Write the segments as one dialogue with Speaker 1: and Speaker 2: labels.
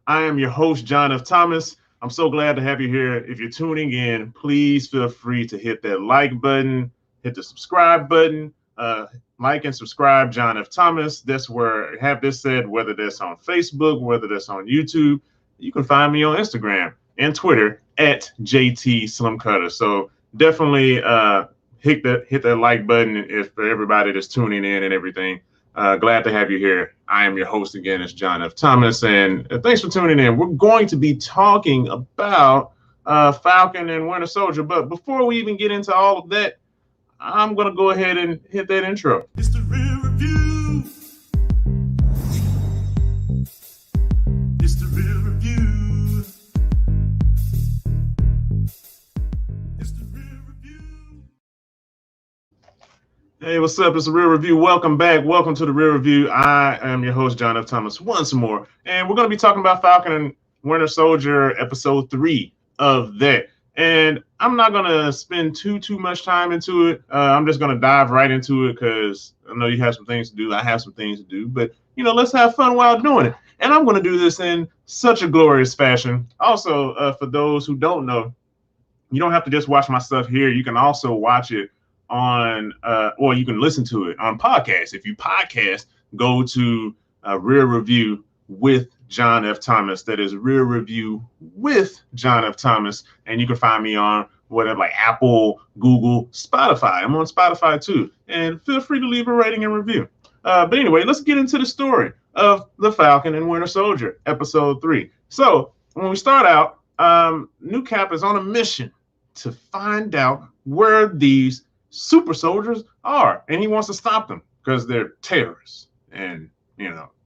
Speaker 1: I am your host, John F. Thomas. I'm so glad to have you here. If you're tuning in, please feel free to hit that like button, hit the subscribe button, like and subscribe, John F. Thomas. That's where, have this said, whether that's on Facebook, whether that's on YouTube, you can find me on Instagram and Twitter at JT Slimcutter. So definitely hit that like button if for everybody that's tuning in and everything. Glad to have you here. I am your host again, it's John F. Thomas, and thanks for tuning in. We're going to be talking about Falcon and Winter Soldier, but before we even get into all of that, I'm going to go ahead and hit that intro.
Speaker 2: It's the real review. It's the real review. It's the real review.
Speaker 1: Hey, what's up? It's the Real Review. Welcome back. Welcome to the Real Review. I am your host, John F. Thomas, once more. And we're going to be talking about Falcon and Winter Soldier, episode 3 of that. And I'm not going to spend too much time into it. I'm just going to dive right into it because I know you have some things to do. I have some things to do. But, let's have fun while doing it. And I'm going to do this in such a glorious fashion. Also, for those who don't know, you don't have to just watch my stuff here. You can also watch it on, or you can listen to it on podcasts. If you podcast, go to Real Review with John F. Thomas. That is Real Review with John F. Thomas. And you can find me on whatever, like Apple, Google, Spotify. I'm on Spotify too. And feel free to leave a rating and review. But anyway, let's get into the story of the Falcon and Winter Soldier, episode 3. So when we start out, New Cap is on a mission to find out where these super soldiers are, and he wants to stop them because they're terrorists and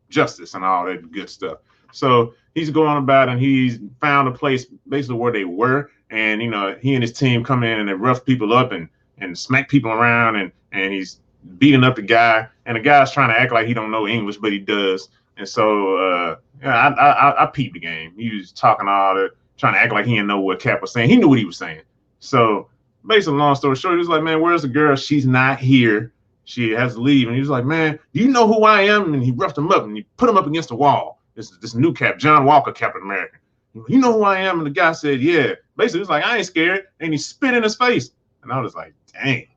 Speaker 1: justice and all that good stuff. So he's going about and he's found a place basically where they were, and he and his team come in and they rough people up and smack people around, and he's beating up the guy, and the guy's trying to act like he don't know English, but he does. And so I peeped the game. He was talking all that, trying to act like he didn't know what Cap was saying. He knew what he was saying. So basically, long story short, he was like, man, where's the girl? She's not here. She has to leave. And he was like, man, do you know who I am? And he roughed him up and he put him up against the wall. This new Cap, John Walker, Captain America. You know who I am? And the guy said, yeah. Basically, he was like, I ain't scared. And he spit in his face. And I was like, dang,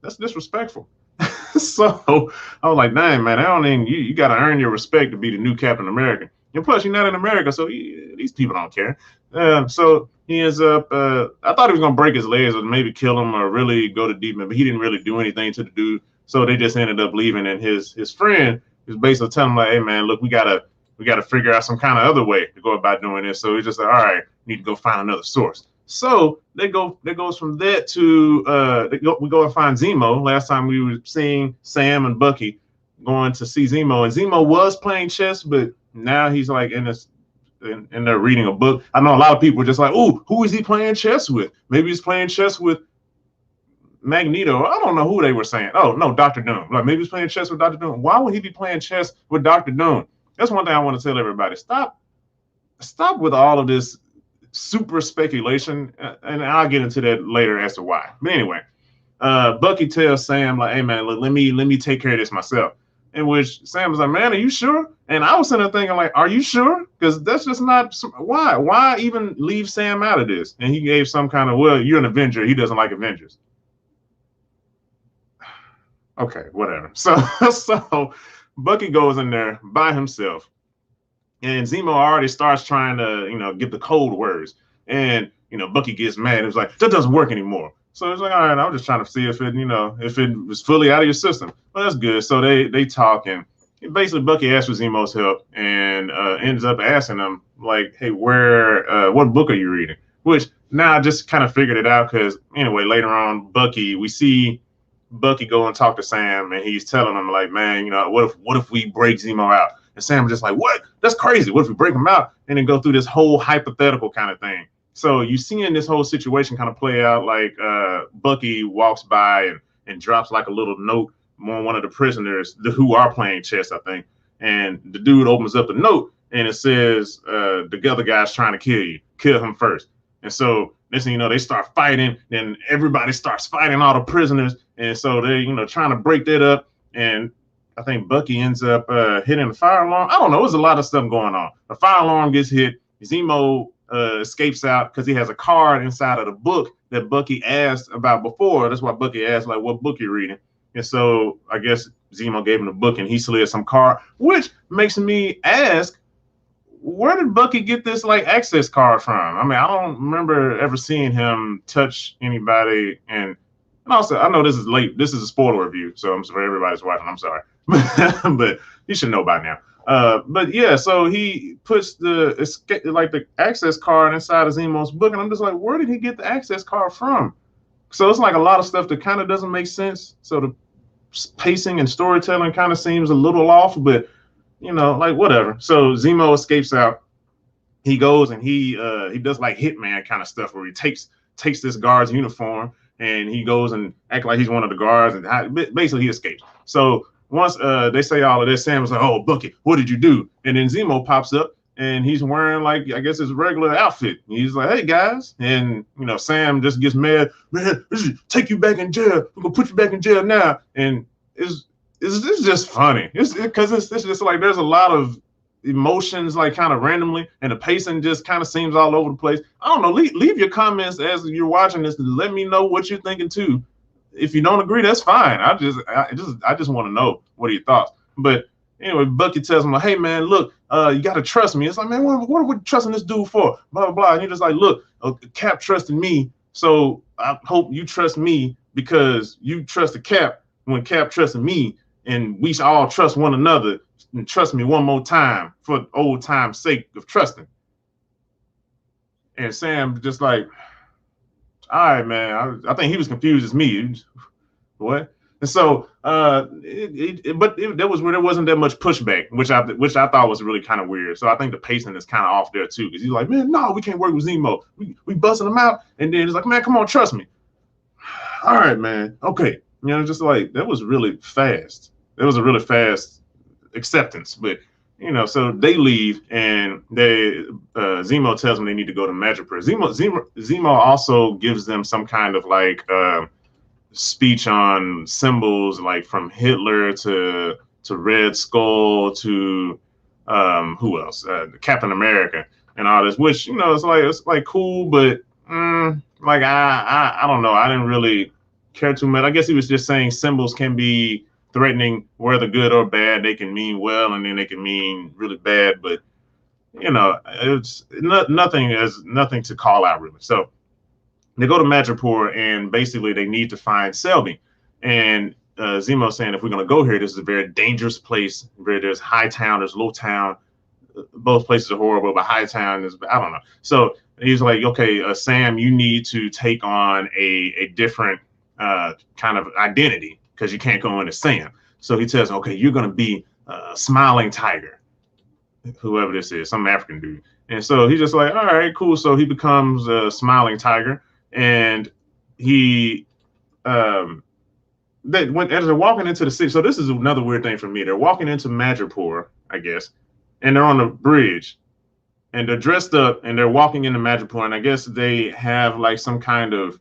Speaker 1: that's disrespectful. So I was like, dang, man, you got to earn your respect to be the new Captain America. And plus, you're not in America, so these people don't care. So he ends up, I thought he was going to break his legs or maybe kill him or really go to deep end, but he didn't really do anything to the dude. So they just ended up leaving. And his friend is basically telling him, like, hey, man, look, we got to figure out some kind of other way to go about doing this. So he's just like, all right, need to go find another source. So they goes from that to, we go and find Zemo. Last time we were seeing Sam and Bucky going to see Zemo. And Zemo was playing chess, but now he's like in there reading a book. I know a lot of people were just like, oh, who is he playing chess with? Maybe he's playing chess with Magneto. I don't know who they were saying. Oh, no, Dr. Doom. Like maybe he's playing chess with Dr. Doom. Why would he be playing chess with Dr. Doom? That's one thing I want to tell everybody. Stop with all of this super speculation, and I'll get into that later as to why. But anyway, Bucky tells Sam, like, hey, man, look, let me take care of this myself. In which Sam was like, man, are you sure? And I was sitting there thinking, like, are you sure? Because that's just not, why even leave Sam out of this? And he gave some kind of, well, you're an Avenger. He doesn't like Avengers. Okay, whatever. So Bucky goes in there by himself. And Zemo already starts trying to, get the code words. And, Bucky gets mad. It's like, that doesn't work anymore. So it's like, all right, I'm just trying to see if it was fully out of your system. Well, that's good. So they talk, and basically Bucky asks for Zemo's help and ends up asking him, like, hey, what book are you reading? Which now I just kind of figured it out because anyway, later on, we see Bucky go and talk to Sam, and he's telling him, like, man, what if we break Zemo out? And Sam was just like, what? That's crazy. What if we break him out and then go through this whole hypothetical kind of thing? So you seeing this whole situation kind of play out, like Bucky walks by and drops like a little note on one of the prisoners who are playing chess, I think. And the dude opens up the note and it says, the other guy's trying to kill you. Kill him first. And so next thing you know, they start fighting. Then everybody starts fighting all the prisoners. And so they're, trying to break that up. And I think Bucky ends up hitting the fire alarm. I don't know. There's a lot of stuff going on. The fire alarm gets hit. Zemo escapes out because he has a card inside of the book that Bucky asked about before. That's why Bucky asked, like, what book you reading? And so I guess Zemo gave him the book and he slid some card, which makes me ask, where did Bucky get this like access card from? I mean, I don't remember ever seeing him touch anybody. And also, I know this is late. This is a spoiler review, so I'm sorry everybody's watching. I'm sorry, but you should know by now. But yeah, so he puts the access card inside of Zemo's book, and I'm just like, where did he get the access card from? So it's like a lot of stuff that kind of doesn't make sense. So the pacing and storytelling kind of seems a little off, but you know, like whatever. So Zemo escapes out. He goes and he does like Hitman kind of stuff where he takes this guard's uniform and he goes and act like he's one of the guards, and basically he escapes. So once they say all of this, Sam was like, "Oh, Bucky, what did you do?" And then Zemo pops up and he's wearing like, I guess his regular outfit. He's like, "Hey guys," and you know, Sam just gets mad. "Man, this is take you back in jail. We're gonna put you back in jail now." And it's just funny. It's just like there's a lot of emotions like kind of randomly, and the pacing just kind of seems all over the place. I don't know. Leave your comments as you're watching this and let me know what you're thinking too. If you don't agree, that's fine. I just want to know what are your thoughts. But anyway, Bucky tells him like, "Hey man, look, you gotta trust me." It's like, man, what are we trusting this dude for? Blah blah blah. And you're just like, look, Cap trusted me, so I hope you trust me because you trusted Cap when Cap trusted me, and we should all trust one another. And trust me one more time for old time's sake of trusting. And Sam just like, all right, man. I think he was confused as me. What? And so, there wasn't that much pushback, which I thought was really kind of weird. So I think the pacing is kind of off there too, because he's like, man, no, we can't work with Zemo. We busting him out, and then it's like, man, come on, trust me. All right, man. Okay, you know, just like that was really fast. It was a really fast acceptance, but you know, so they leave and Zemo tells them they need to go to Madripoor. Zemo also gives them some kind of like speech on symbols, like from Hitler to Red Skull to who else? Captain America and all this, which you know it's like cool, but like I don't know. I didn't really care too much. I guess he was just saying symbols can be threatening, whether good or bad. They can mean well, and then they can mean really bad. But you know, it's nothing to call out really. So they go to Madripoor, and basically they need to find Selby. And Zemo saying, if we're going to go here, this is a very dangerous place. Where there's high town, there's low town. Both places are horrible, but high town is, I don't know. So he's like, okay, Sam, you need to take on a different kind of identity, because you can't go into Sam. So he tells him, okay, you're going to be Smiling Tiger, whoever this is, some African dude. And so he's just like, all right, cool. So he becomes Smiling Tiger, and he as they're walking into the city. So this is another weird thing for me. They're walking into Madripoor, I guess, and they're on the bridge, and they're dressed up, and they're walking into Madripoor, and I guess they have like some kind of,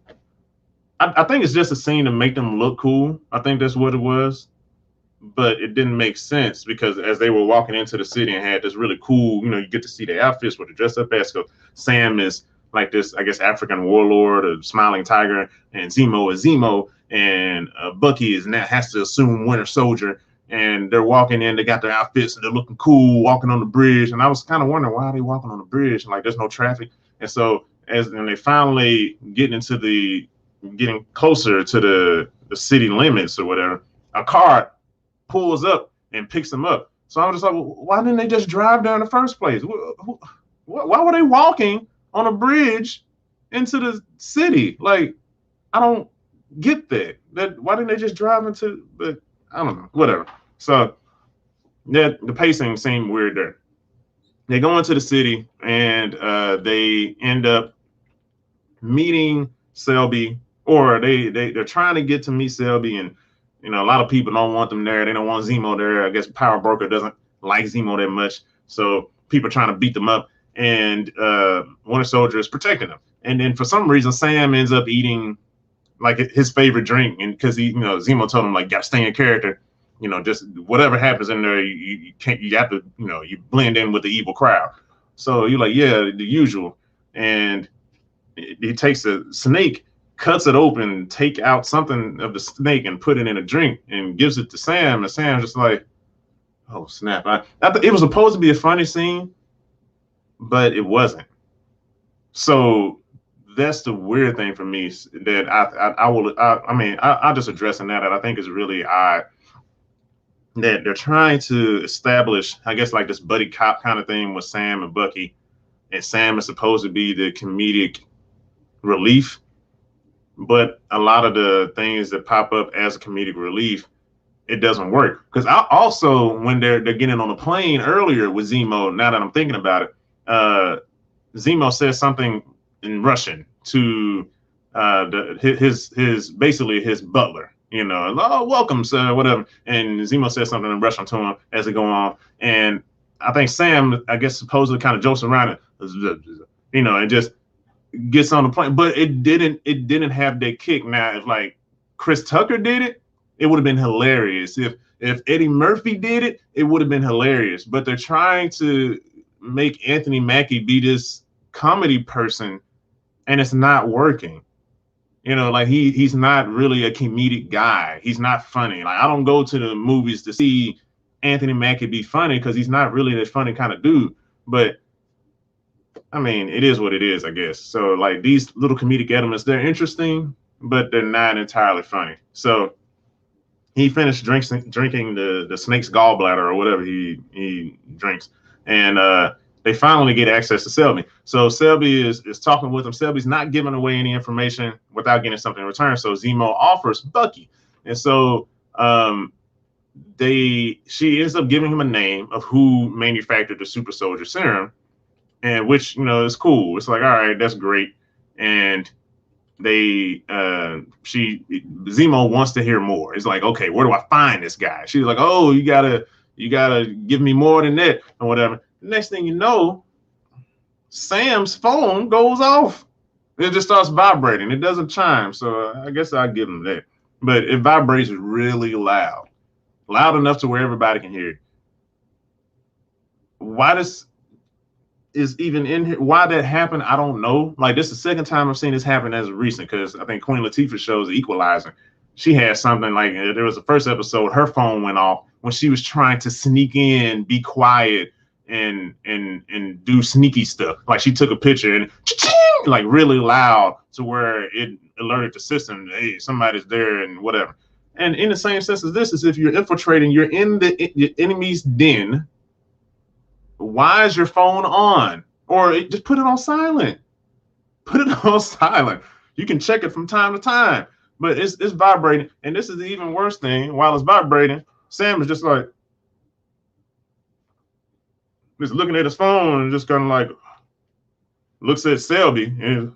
Speaker 1: I think it's just a scene to make them look cool. I think that's what it was. But it didn't make sense, because as they were walking into the city and had this really cool, you know, you get to see their outfits, what they're dressed up as. So Sam is like this, I guess, African warlord, a Smiling Tiger, and Zemo is Zemo, and Bucky has to assume Winter Soldier. And they're walking in, they got their outfits, and they're looking cool, walking on the bridge. And I was kind of wondering, why are they walking on the bridge? And like, there's no traffic. And so and they finally getting closer to the city limits or whatever, a car pulls up and picks them up. So I'm just like, well, why didn't they just drive there in the first place? Why were they walking on a bridge into the city? Like, I don't get that. Why didn't they just drive into? But I don't know. Whatever. So the pacing seemed weird there. They go into the city, and they end up meeting Selby. Or they're trying to get to meet Selby, and you know, a lot of people don't want them there. They don't want Zemo there. I guess Power Broker doesn't like Zemo that much, so people are trying to beat them up. And Winter Soldier is protecting them. And then for some reason, Sam ends up eating like his favorite drink, and because Zemo told him like, gotta stay in character. just whatever happens in there, you can't, you have to, you blend in with the evil crowd. So you're like, yeah, the usual. And he takes a snake, cuts it open, take out something of the snake and put it in a drink and gives it to Sam. And Sam's just like, oh, snap. It was supposed to be a funny scene, but it wasn't. So that's the weird thing for me that I'll just addressing that. I think is really odd that they're trying to establish, I guess, like this buddy cop kind of thing with Sam and Bucky, and Sam is supposed to be the comedic relief, but a lot of the things that pop up as a comedic relief, it doesn't work. Because I also, when they're getting on the plane earlier with Zemo, now that I'm thinking about it, Zemo says something in Russian to his basically his butler, oh, welcome, sir, whatever. And Zemo says something in Russian to him as they go on. And I think Sam, I guess, supposedly kind of jokes around it, and just gets on the plane. But it didn't have that kick. Now, if like Chris Tucker did it, it would have been hilarious. If Eddie Murphy did it, it would have been hilarious. But they're trying to make Anthony Mackie be this comedy person, and it's not working. Like he's not really a comedic guy. He's not funny. Like, I don't go to the movies to see Anthony Mackie be funny because he's not really that funny kind of dude. But I mean, it is what it is, I guess. So like these little comedic elements, they're interesting, but they're not entirely funny. So he finished drinking the snake's gallbladder or whatever he drinks, and they finally get access to Selby. So Selby is talking with him. Selby's not giving away any information without getting something in return. So Zemo offers Bucky. And so she ends up giving him a name of who manufactured the super soldier serum, and which, is cool. It's like, all right, that's great. And Zemo wants to hear more. It's like, okay, where do I find this guy? She's like, oh, you gotta give me more than that or whatever. Next thing you know, Sam's phone goes off. It just starts vibrating. It doesn't chime. So I guess I'll give him that. But it vibrates really loud enough to where everybody can hear it. Why this is even in here, why that happened, I don't know. Like, this is the second time I've seen this happen as recent, because I think Queen Latifah shows Equalizer. She had something like, there was the first episode, her phone went off when she was trying to sneak in, be quiet, and do sneaky stuff. Like, she took a picture and like really loud to where it alerted the system, hey, somebody's there and whatever. And in the same sense as this, is if you're infiltrating, you're in the enemy's den, why is your phone on? Or just put it on silent. Put it on silent. You can check it from time to time, but it's vibrating. And this is the even worse thing. While it's vibrating, Sam is just like, just looking at his phone and just kind of like looks at Selby and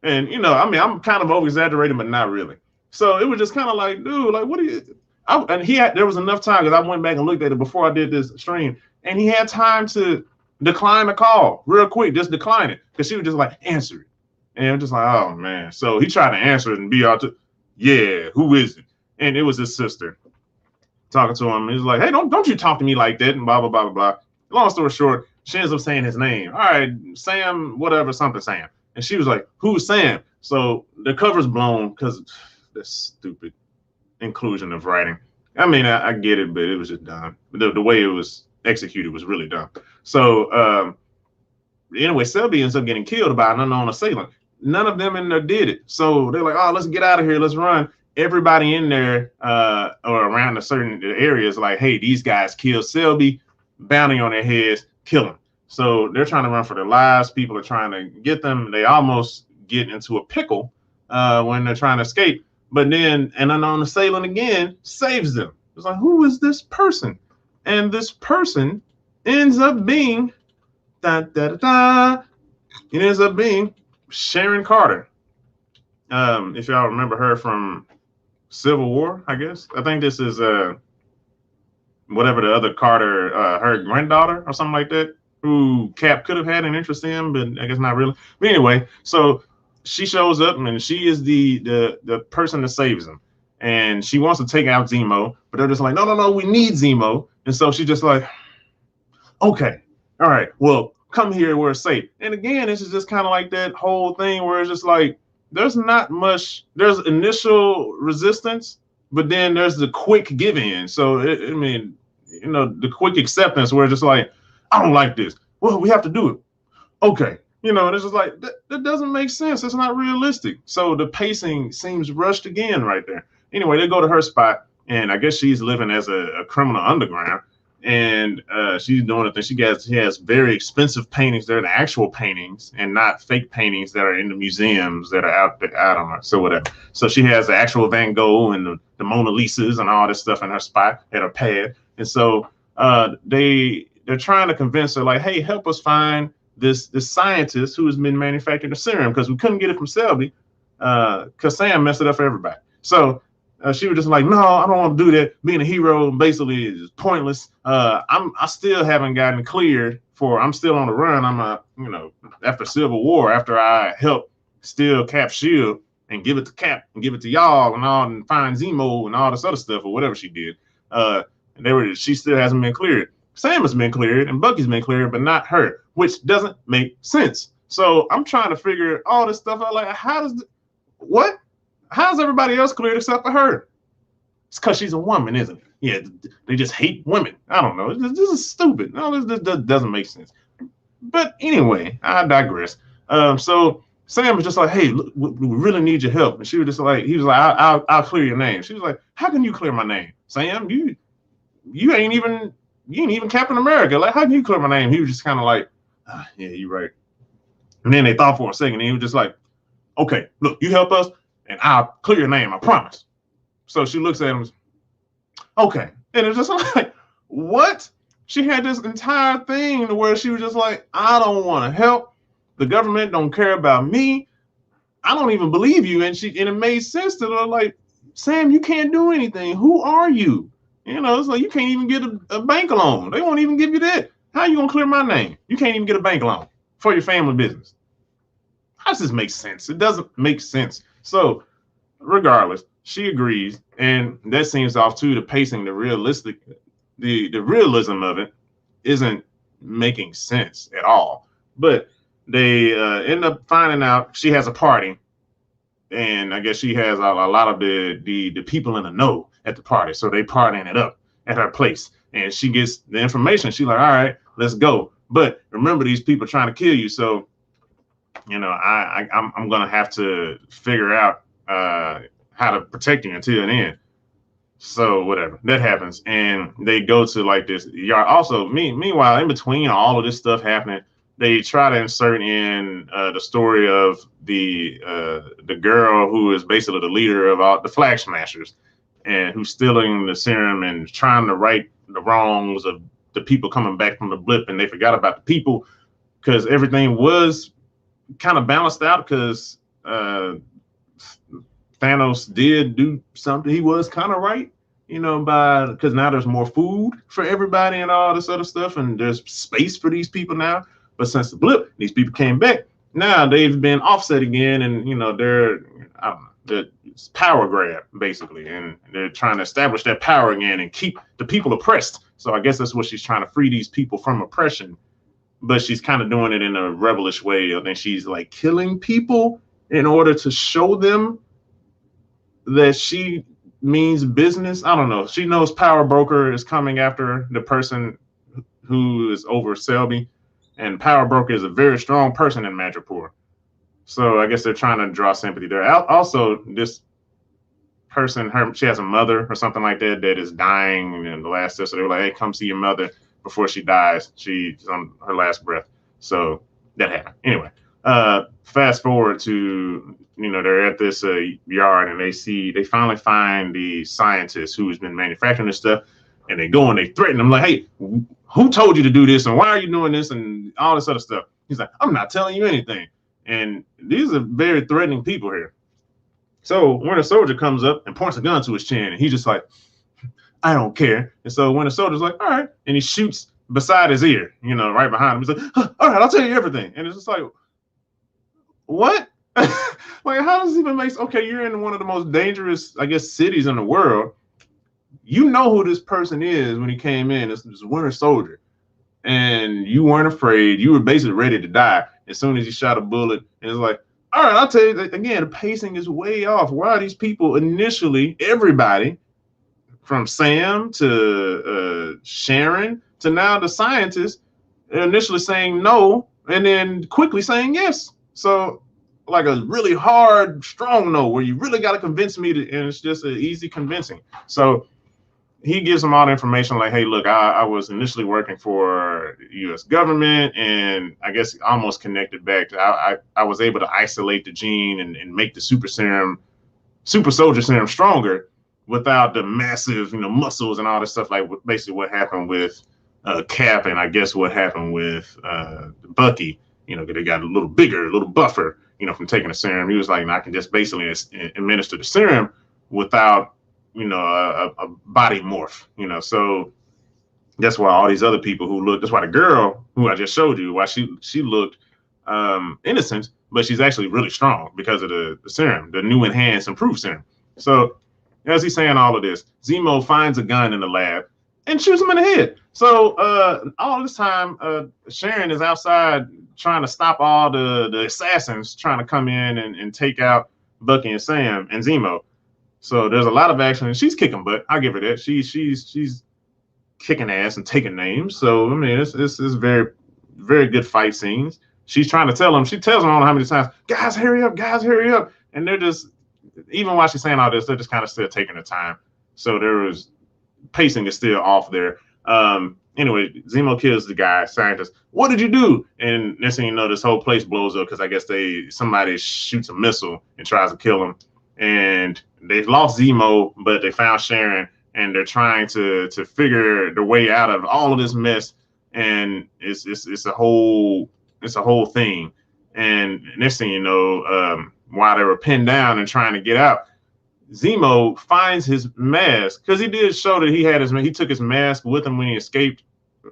Speaker 1: I mean, I'm kind of over exaggerating, but not really. So it was just kind of like, dude, like, what are you? There was enough time, because I went back and looked at it before I did this stream, and he had time to decline the call real quick, just decline it, because she was just like, answer it. And I'm just like, oh man. So he tried to answer it and be all yeah, who is it? And it was his sister talking to him. He's like, hey, don't you talk to me like that, and blah, blah, blah, blah, blah. Long story short, she ends up saying his name. All right, Sam, whatever, something Sam. And she was like, who's Sam? So the cover's blown because that's stupid inclusion of writing. I mean, I get it, but it was just dumb. The way it was executed was really dumb. So anyway, Selby ends up getting killed by an unknown assailant. None of them in there did it. So they're like, oh, let's get out of here. Let's run. Everybody in there or around a certain area is like, hey, these guys killed Selby, bounty on their heads, kill them. So they're trying to run for their lives. People are trying to get them. They almost get into a pickle when they're trying to escape. But then an unknown assailant again saves them. It's like, who is this person? And this person ends up being it ends up being Sharon Carter. If y'all remember her from Civil War, I guess. I think this is whatever the other Carter, her granddaughter or something like that, who Cap could have had an interest in, but I guess not really. But anyway, so she shows up and she is the person that saves him. and she wants to take out Zemo, but they're just like, no, we need Zemo. And so she's just like, okay, all right, well, come here where it's safe. And again, this is just kind of like that whole thing where it's just like, there's not much, there's initial resistance, but then there's the quick give in. So, the quick acceptance where it's just like, I don't like this. Well, we have to do it. Okay. And it's just like, that doesn't make sense. It's not realistic. So the pacing seems rushed again right there. Anyway, they go to her spot, and I guess she's living as a criminal underground. And she's doing a thing. She has very expensive paintings. They're the actual paintings and not fake paintings that are in the museums that are out there. I don't know. So whatever. So she has the actual Van Gogh and the Mona Lisas and all this stuff in her spot at her pad. And so they're trying to convince her, like, hey, help us find this scientist who has been manufacturing the serum, because we couldn't get it from Selby because Sam messed it up for everybody. So she was just like, no, I don't want to do that. Being a hero basically is pointless. I still haven't gotten cleared for. I'm still on the run. After Civil War, after I helped steal Cap's shield and give it to Cap and give it to y'all and find Zemo and all this other stuff or whatever she did. She still hasn't been cleared. Sam has been cleared and Bucky's been cleared, but not her, which doesn't make sense. So I'm trying to figure all this stuff out. Like, how's everybody else cleared except for her? It's because she's a woman, isn't it? Yeah, they just hate women. I don't know. This is stupid. No, this doesn't make sense. But anyway, I digress. So Sam was just like, hey, look, we really need your help. And he was like, I'll clear your name. She was like, how can you clear my name? Sam, you ain't even Captain America. Like, how can you clear my name? He was just kind of like, yeah, you're right. And then they thought for a second, and he was just like, okay, look, you help us, and I'll clear your name, I promise. So she looks at him, okay. And it's just like, what? She had this entire thing where she was just like, I don't want to help. The government don't care about me. I don't even believe you. And it made sense to her, like, Sam, you can't do anything. Who are you? It's like you can't even get a bank loan. They won't even give you that. How are you going to clear my name? You can't even get a bank loan for your family business. How does this make sense? It doesn't make sense. So regardless, she agrees. And that seems off too. The pacing, the realism of it isn't making sense at all. But they end up finding out she has a party. And I guess she has a lot of the people in the know at the party. So they partying it up at her place. And she gets the information. She's like, all right, let's go. But remember, these people trying to kill you. So, I'm going to have to figure out how to protect you until then. So whatever, that happens. And they go to like this yard. Also, meanwhile, in between all of this stuff happening, they try to insert in the story of the girl who is basically the leader of all the Flag Smashers and who's stealing the serum and trying to right the wrongs of the people coming back from the blip. And they forgot about the people because everything was kind of balanced out because Thanos did do something. He was kind of right, because now there's more food for everybody and all this other stuff. And there's space for these people now. But since the blip, these people came back. Now they've been offset again, and they're it's power grab basically, and they're trying to establish that power again and keep the people oppressed. So I guess that's what she's trying to free these people from oppression, but she's kind of doing it in a rebellious way. And then she's like killing people in order to show them that she means business. I don't know. She knows Power Broker is coming after the person who is over Selby. And Power Broker is a very strong person in Madripoor. So I guess they're trying to draw sympathy there. Also, this person, she has a mother or something like that is dying in the last step. So they were like, hey, come see your mother before she dies. She's on her last breath. So that happened. Anyway, fast forward to, they're at this yard and they finally find the scientist who's been manufacturing this stuff. And they go and they threaten him like, hey, who told you to do this? And why are you doing this? And all this other stuff. He's like, I'm not telling you anything. And these are very threatening people here. So Winter Soldier comes up and points a gun to his chin. And he's just like, I don't care. And so Winter Soldier's like, all right. And he shoots beside his ear, right behind him. He's like, all right, I'll tell you everything. And it's just like, what? Like, how does it even make? Okay, you're in one of the most dangerous, I guess, cities in the world. You know who this person is when he came in. It's this Winter Soldier, and you weren't afraid. You were basically ready to die as soon as he shot a bullet. And it's like, all right, I'll tell you again, the pacing is way off. Why are these people initially, everybody, from Sam to Sharon to now the scientists, initially saying no and then quickly saying yes? So, like a really hard, strong no, where you really got to convince me to, and it's just an easy convincing. So he gives them all the information like, hey, look, I was initially working for the U.S. government, and I guess almost connected back to I was able to isolate the gene and make the super soldier serum stronger without the massive, muscles and all this stuff, like basically what happened with Cap, and I guess what happened with Bucky. They got a little bigger, a little buffer, from taking the serum. He was like, I can just basically administer the serum without, a body morph, So that's why all these other people who look, that's why the girl who I just showed you, why she looked innocent, but she's actually really strong because of the serum, the new enhanced improved serum. So as he's saying all of this, Zemo finds a gun in the lab and shoots him in the head. So all this time, Sharon is outside trying to stop all the assassins trying to come in and take out Bucky and Sam and Zemo. So there's a lot of action, and she's kicking butt. I'll give her that. She's kicking ass and taking names. So I mean, it's very, very good fight scenes. She's trying to tell them. She tells them I don't know how many times, guys, hurry up, and they're just, even while she's saying all this, they're just kind of still taking their time. So there was pacing is still off there. Anyway, Zemo kills the guy, scientist. What did you do? And next thing you know, this whole place blows up because I guess somebody shoots a missile and tries to kill him. And they've lost Zemo, but they found Sharon, and they're trying to figure the way out of all of this mess. And it's a whole thing. And next thing you know, while they were pinned down and trying to get out, Zemo finds his mask, because he did show that he took his mask with him when he escaped,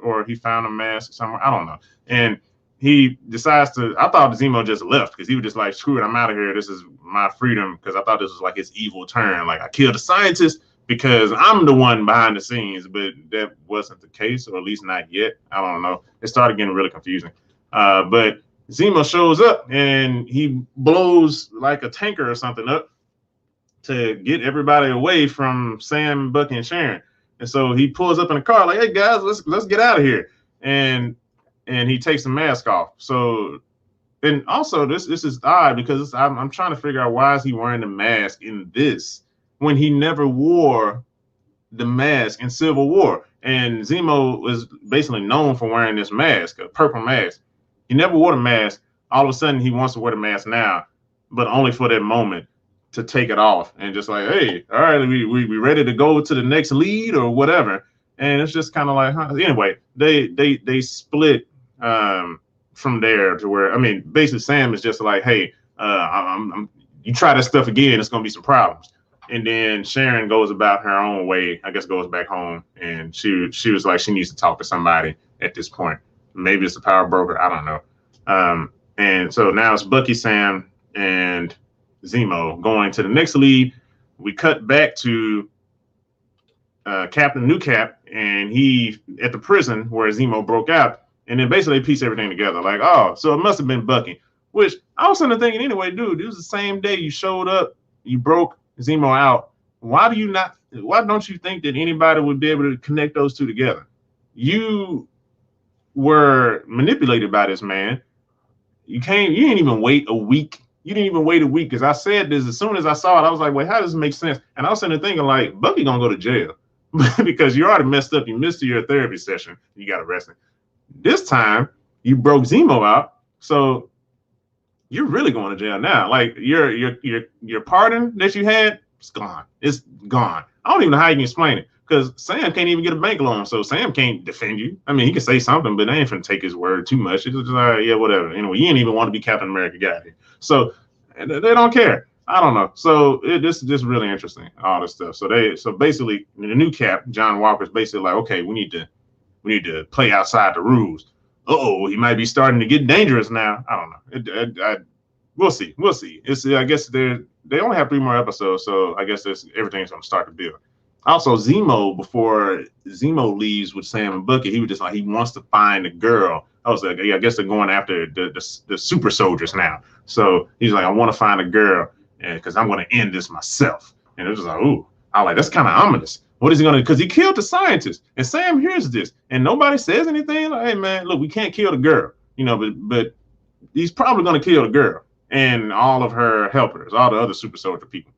Speaker 1: or he found a mask somewhere. I don't know. And he decides I thought Zemo just left because he was just like, screw it, I'm out of here. This is my freedom, because I thought this was like his evil turn. Like, I killed a scientist because I'm the one behind the scenes, but that wasn't the case, or at least not yet. I don't know. It started getting really confusing. But Zemo shows up and he blows like a tanker or something up to get everybody away from Sam, Bucky, and Sharon. And so he pulls up in a car like, hey guys, let's get out of here. And he takes the mask off. So, and also this is odd because I'm trying to figure out, why is he wearing the mask in this when he never wore the mask in Civil War? And Zemo was basically known for wearing this mask, a purple mask. He never wore the mask. All of a sudden he wants to wear the mask now, but only for that moment, to take it off and just like, hey, all right, we ready to go to the next lead or whatever. And it's just kind of like, huh? Anyway, they split from there to where, I mean, basically Sam is just like, hey, you try that stuff again, it's gonna be some problems. And then Sharon goes about her own way, I guess goes back home, and she was like, she needs to talk to somebody at this point. Maybe it's the power broker, I don't know. And so now it's Bucky, Sam, and Zemo going to the next lead. We cut back to Captain New Cap, and he at the prison where Zemo broke out, and then basically piece everything together. Like, oh, so it must have been Bucky. Which I was sitting there thinking, anyway, dude, it was the same day you showed up, you broke Zemo out. Why don't you think that anybody would be able to connect those two together? You were manipulated by this man. You didn't even wait a week. You didn't even wait a week, because I said this as soon as I saw it. I was like, wait, how does it make sense? And I was sitting there thinking, like, Bucky gonna go to jail because you already messed up. You missed your therapy session. You got arrested. This time you broke Zemo out, so you're really going to jail now. Like, your pardon that you had, it's gone. It's gone. I don't even know how you can explain it, because Sam can't even get a bank loan, so Sam can't defend you. I mean, he can say something, but they ain't finna take his word too much. It's just like, yeah, whatever. Anyway, you ain't even want to be Captain America guy. So they don't care. I don't know. So this is just really interesting, all this stuff. So basically, the new Cap, John Walker's basically like, okay, we need to play outside the rules. He might be starting to get dangerous now. I don't know. we'll see. We'll see. It's I guess they only have 3 more episodes, so I guess everything's gonna start to build. Also, Zemo, before Zemo leaves with Sam and Bucky, he was just like he wants to find a girl. I was like, yeah, I guess they're going after the super soldiers now. So he's like, I want to find a girl, and because I'm going to end this myself. And it was like, ooh, I like that's kind of ominous. What is he going to? Because he killed the scientist, and Sam hears this, and nobody says anything. Like, hey man, look, we can't kill the girl, but he's probably going to kill the girl and all of her helpers, all the other super soldier people.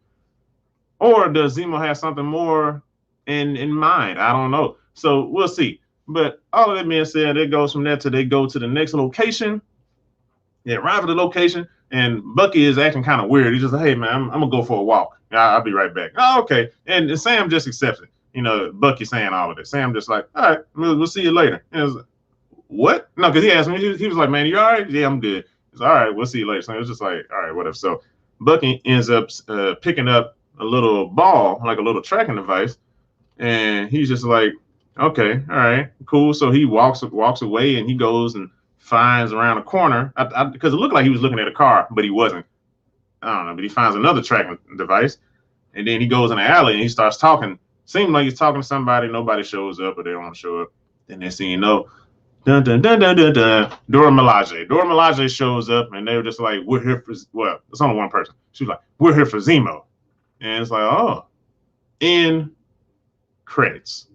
Speaker 1: Or does Zemo have something more in mind? I don't know. So we'll see. But all of that being said, it goes from there to they go to the next location. They arrive at the location, and Bucky is acting kind of weird. He's just like, hey, man, I'm going to go for a walk. I'll be right back. Oh, okay. And Sam just accepts it. Bucky saying all of this. Sam just like, all right, we'll see you later. And it was like, what? No, because he asked me, he was like, man, you all right? Yeah, I'm good. It's all right, we'll see you later. So it was just like, all right, whatever. So Bucky ends up picking up a little ball, like a little tracking device, and he's just like, okay, all right, cool. So he walks away, and he goes and finds around a corner because it looked like he was looking at a car, but he wasn't. I don't know, but he finds another tracking device, and then he goes in the alley and he starts talking. Seems like he's talking to somebody. Nobody shows up, or they don't want to show up. And next thing you know, dun dun dun dun dun dun. Dora Milaje shows up, and they were just like, we're here for. Well, it's only one person. She was like, we're here for Zemo. And it's like, oh, in credits.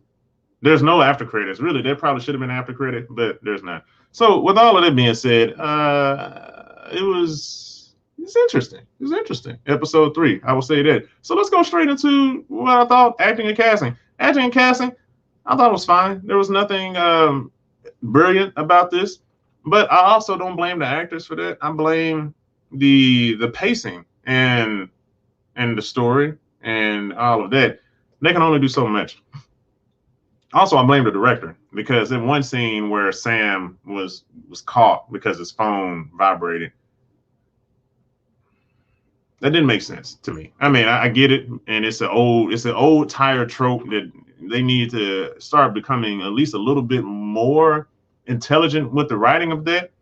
Speaker 1: There's no after credits. Really, there probably should have been after credit, but there's not. So with all of that being said, it's interesting. It's interesting. Episode 3, I will say that. So let's go straight into what I thought, acting and casting. Acting and casting, I thought it was fine. There was nothing brilliant about this, but I also don't blame the actors for that. I blame the pacing and the story and all of that. They can only do so much. Also, I blame the director because in one scene where Sam was caught because his phone vibrated, that didn't make sense to me. I mean, I get it, and it's an old tired trope that they need to start becoming at least a little bit more intelligent with the writing of that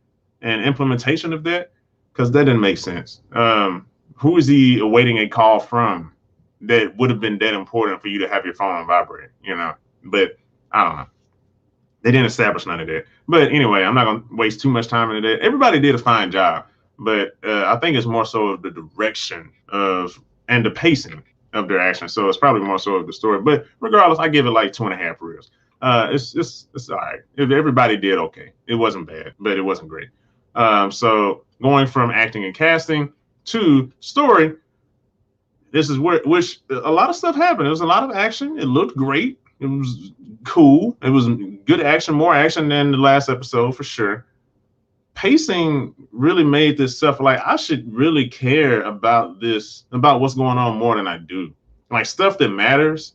Speaker 1: and implementation of that, because that didn't make sense. Who is he awaiting a call from that would have been that important for you to have your phone on vibrate, But I don't know. They didn't establish none of that. But anyway, I'm not going to waste too much time into that. Everybody did a fine job, but I think it's more so of the direction and the pacing of their action. So it's probably more so of the story. But regardless, I give it like 2.5 reels. It's all right. Everybody did okay. It wasn't bad, but it wasn't great. So going from acting and casting to story, this is which a lot of stuff happened. There was a lot of action. It looked great. It was cool. It was good action, more action than the last episode for sure. Pacing really made this stuff like I should really care about this, about what's going on more than I do. Like stuff that matters,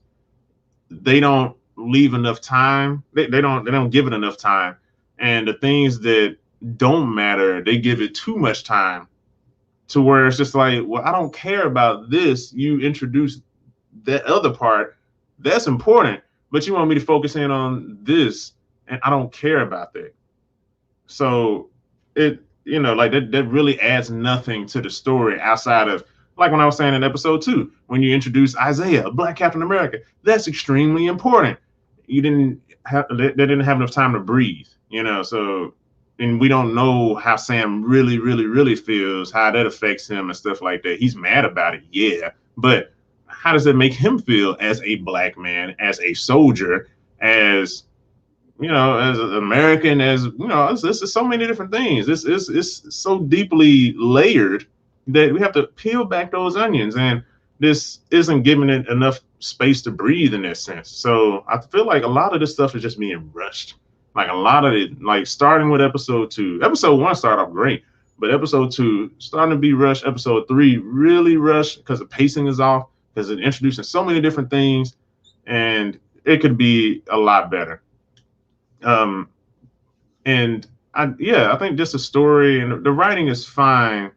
Speaker 1: they don't leave enough time. They don't give it enough time. And the things that don't matter, they give it too much time to where it's just like, well, I don't care about this. You introduce that other part. That's important, but you want me to focus in on this, and I don't care about that. So it, like that really adds nothing to the story outside of, like when I was saying in episode 2, when you introduce Isaiah, Black Captain America, that's extremely important. They didn't have enough time to breathe, so, and we don't know how Sam really, really, really feels, how that affects him and stuff like that. He's mad about it, yeah, but how does it make him feel as a black man, as a soldier, as as an American, as this is so many different things. It's so deeply layered that we have to peel back those onions, and this isn't giving it enough space to breathe in that sense. So I feel like a lot of this stuff is just being rushed. Like a lot of it, like starting with episode 2. Episode 1 started off great, but episode 2 starting to be rushed. Episode 3 really rushed because the pacing is off, because it's introducing so many different things, and it could be a lot better. And I think just the story and the writing is fine,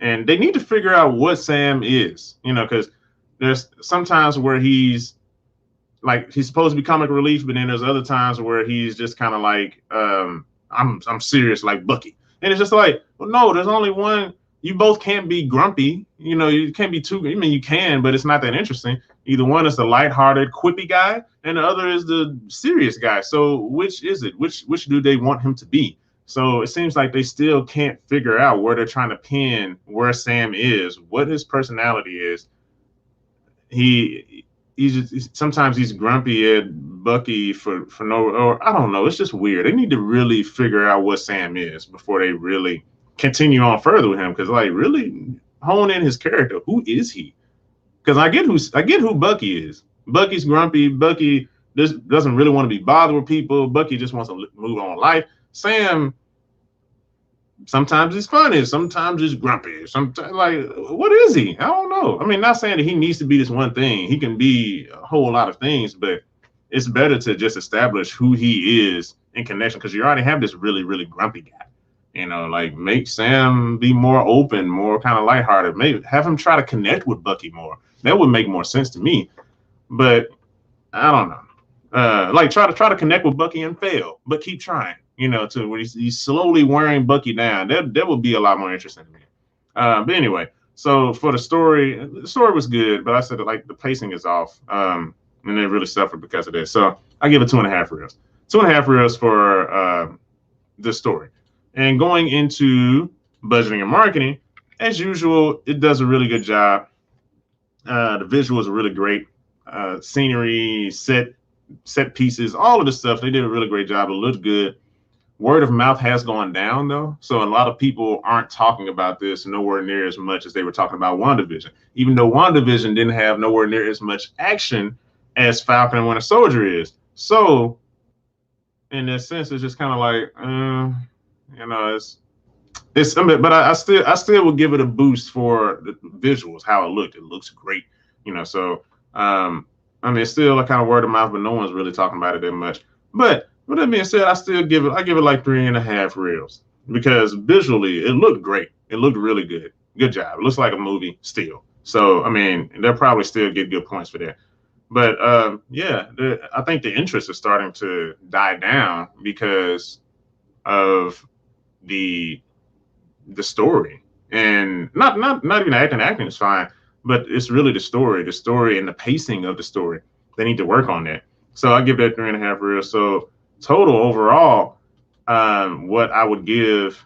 Speaker 1: and they need to figure out what Sam is, because there's sometimes where he's supposed to be comic relief, but then there's other times where he's just kind of like, I'm serious, like Bucky. And it's just like, well, no, there's only one. you both can't be grumpy. You can't be too. I mean, you can, but it's not that interesting. Either one is the lighthearted, quippy guy, and the other is the serious guy. So which is it? Which do they want him to be? So it seems like they still can't figure out where they're trying to pin where Sam is, what his personality is. Sometimes he's grumpy at Bucky for no, or I don't know. It's just weird. They need to really figure out what Sam is before they really continue on further with him. Because like really hone in his character. Who is he? Because I get who Bucky is. Bucky's grumpy. Bucky doesn't really want to be bothered with people. Bucky just wants to move on with life. Sam, sometimes he's funny, sometimes he's grumpy, sometimes like, what is he? I don't know. I mean, not saying that he needs to be this one thing. He can be a whole lot of things, but it's better to just establish who he is in connection, because you already have this really, really grumpy guy. Like make Sam be more open, more kind of lighthearted. Maybe have him try to connect with Bucky more. That would make more sense to me. But I don't know. Like try to connect with Bucky and fail, but keep trying. To when he's slowly wearing Bucky down. That would be a lot more interesting to me. But anyway, so for the story was good, but I said that like the pacing is off. And they really suffered because of this. So I give it 2.5 reels. 2.5 reels for this story. And going into budgeting and marketing, as usual, it does a really good job. The visuals are really great. Scenery, set pieces, all of this stuff, they did a really great job. It looked good. Word of mouth has gone down, though. So a lot of people aren't talking about this nowhere near as much as they were talking about WandaVision, even though WandaVision didn't have nowhere near as much action as Falcon and Winter Soldier is. So in that sense, it's just kind of like, it's. I mean, but I still would give it a boost for the visuals, how it looked. It looks great, So I mean, it's still a kind of word of mouth, but no one's really talking about it that much. But with that being said, I give it like 3.5 reels, because visually it looked great. It looked really good. Good job. It looks like a movie still. So I mean, they'll probably still get good points for that. But I think the interest is starting to die down because of the story, and not even acting is fine, but it's really the story and the pacing of the story. They need to work on that. So I give that 3.5 reels. So total overall, what I would give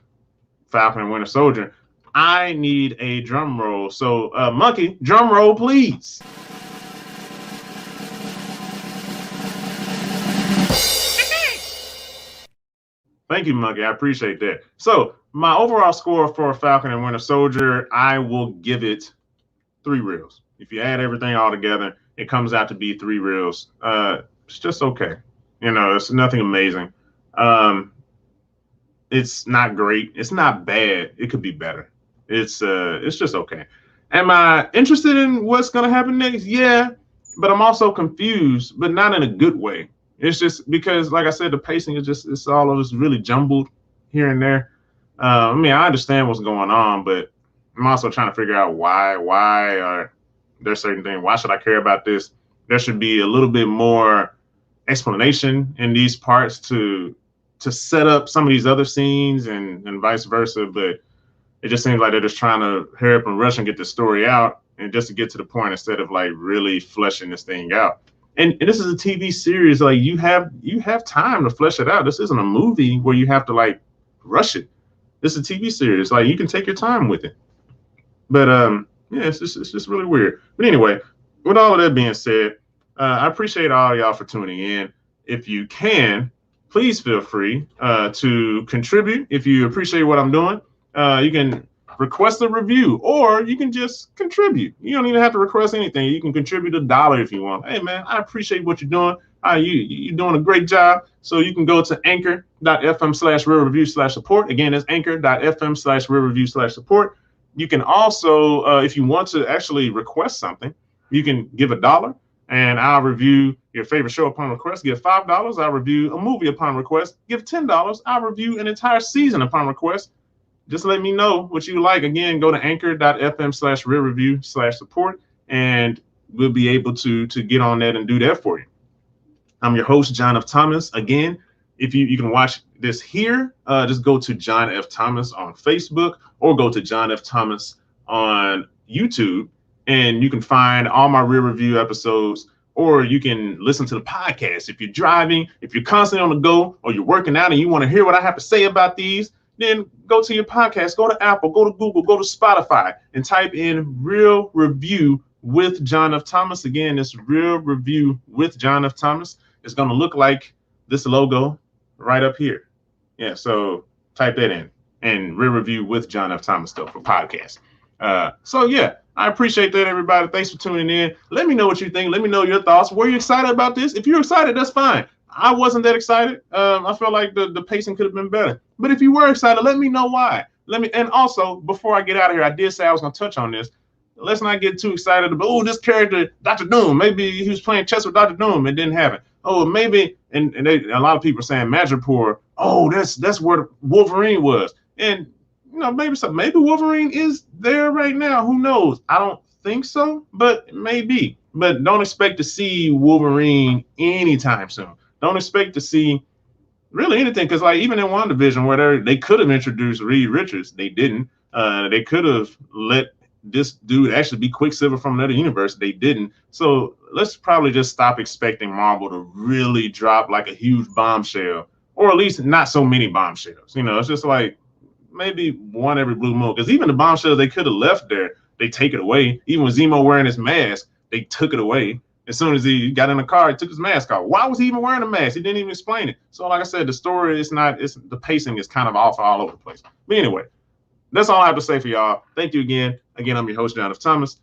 Speaker 1: Falcon and Winter Soldier, I need a drum roll. So Monkey, drum roll, please. Thank you, Monkey. I appreciate that. So my overall score for Falcon and Winter Soldier, I will give it 3 reels. If you add everything all together, it comes out to be 3 reels. It's just okay. It's nothing amazing. It's not great. It's not bad. It could be better. It's just okay. Am I interested in what's gonna happen next? Yeah, but I'm also confused, but not in a good way. It's just because, like I said, the pacing is it's all of this really jumbled here and there. I mean, I understand what's going on, but I'm also trying to figure out why are there certain things. Why should I care about this? There should be a little bit more explanation in these parts to set up some of these other scenes and vice versa. But it just seems like they're just trying to hurry up and rush and get the story out, and just to get to the point instead of like really fleshing this thing out. And this is a TV series. Like you have time to flesh it out. This isn't a movie where you have to like rush it. This is a TV series. Like you can take your time with it. But it's just really weird. But anyway, with all of that being said, I appreciate all y'all for tuning in. If you can, please feel free to contribute. If you appreciate what I'm doing, you can request a review, or you can just contribute. You don't even have to request anything. You can contribute $1 if you want. Hey man, I appreciate what you're doing. You're doing a great job. So you can go to anchor.fm/real-review/support. Again, that's anchor.fm/real-review/support. You can also, if you want to actually request something, you can give $1 and I'll review your favorite show upon request. Give $5, I'll review a movie upon request. Give $10, I'll review an entire season upon request. Just let me know what you like. Again, go to anchor.fm/real-review/support, and we'll be able to get on that and do that for you. I'm your host, John F. Thomas. Again, if you can watch this here, just go to John F. Thomas on Facebook or go to John F. Thomas on YouTube, and you can find all my rear review episodes, or you can listen to the podcast. If you're driving, if you're constantly on the go, or you're working out and you want to hear what I have to say about these, then go to your podcast, go to Apple, go to Google, go to Spotify, and type in Real Review with John F. Thomas. Again, it's Real Review with John F. Thomas. It's going to look like this logo right up here. Yeah, so type that in, and Real Review with John F. Thomas stuff for podcast. So yeah, I appreciate that, everybody. Thanks for tuning in. Let me know what you think. Let me know your thoughts. Were you excited about this? If you're excited, that's fine. I wasn't that excited. I felt like the pacing could have been better. But if you were excited, let me know why. And also, before I get out of here, I did say I was going to touch on this. Let's not get too excited about, oh, this character, Dr. Doom, maybe he was playing chess with Dr. Doom and didn't have it. Oh, maybe, and a lot of people are saying Madripoor, oh, that's where Wolverine was. And, you know, maybe Wolverine is there right now. Who knows? I don't think so, but it may be. But don't expect to see Wolverine anytime soon. Don't expect to see really anything, because like even in WandaVision, where they could have introduced Reed Richards, they didn't. They could have let this dude actually be Quicksilver from another universe, they didn't. So let's probably just stop expecting Marvel to really drop like a huge bombshell, or at least not so many bombshells. You know, it's just like maybe one every blue moon, because even the bombshells they could have left there, they take it away. Even with Zemo wearing his mask, they took it away. As soon as he got in the car, he took his mask off. Why was he even wearing a mask? He didn't even explain it. So like I said, the story is the pacing is kind of off all over the place. But anyway, that's all I have to say for y'all. Thank you again. Again, I'm your host, John F. Thomas.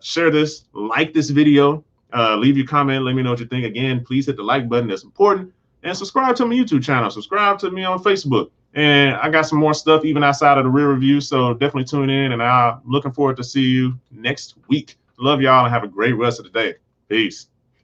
Speaker 1: Share this, like this video, leave your comment, let me know what you think. Again, please hit the like button. That's important. And subscribe to my YouTube channel. Subscribe to me on Facebook. And I got some more stuff even outside of the real review. So definitely tune in, and I'm looking forward to see you next week. Love y'all and have a great rest of the day. Peace.